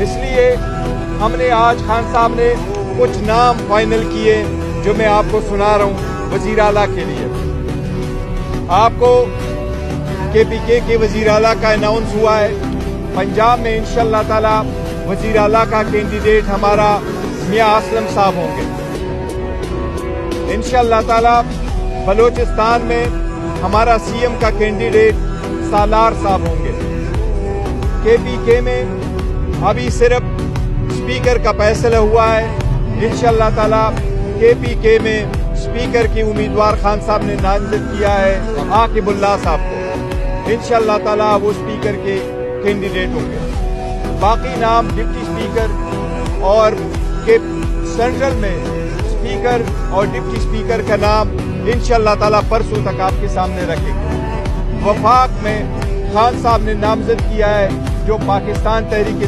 اس لیے ہم نے آج خان صاحب نے کچھ نام فائنل کیے جو میں آپ کو سنا رہا ہوں وزیر اعلیٰ کے لیے. آپ کو KPK کے وزیر اعلیٰ کا اناؤنس ہوا ہے. پنجاب میں انشاءاللہ تعالی وزیر اعلیٰ کا کینڈیڈیٹ ہمارا میاں اسلم صاحب ہوں گے. انشاءاللہ تعالی بلوچستان میں ہمارا CM کا کینڈیڈیٹ سالار صاحب ہوں گے. KPK میں ابھی صرف اسپیکر کا فیصلہ ہوا ہے. انشاءاللہ تعالی KPK میں اسپیکر کی امیدوار خان صاحب نے نامزد کیا ہے عاقب اللہ صاحب کو. انشاءاللہ تعالی وہ اسپیکر کے کینڈیڈیٹ ہوں گے. باقی نام ڈپٹی اسپیکر اور سینٹرل میں اسپیکر اور ڈپٹی اسپیکر کا نام انشاءاللہ تعالی پرسوں تک آپ کے سامنے رکھیں گے. وفاق میں خان صاحب نے نامزد کیا ہے جو پاکستان تحریک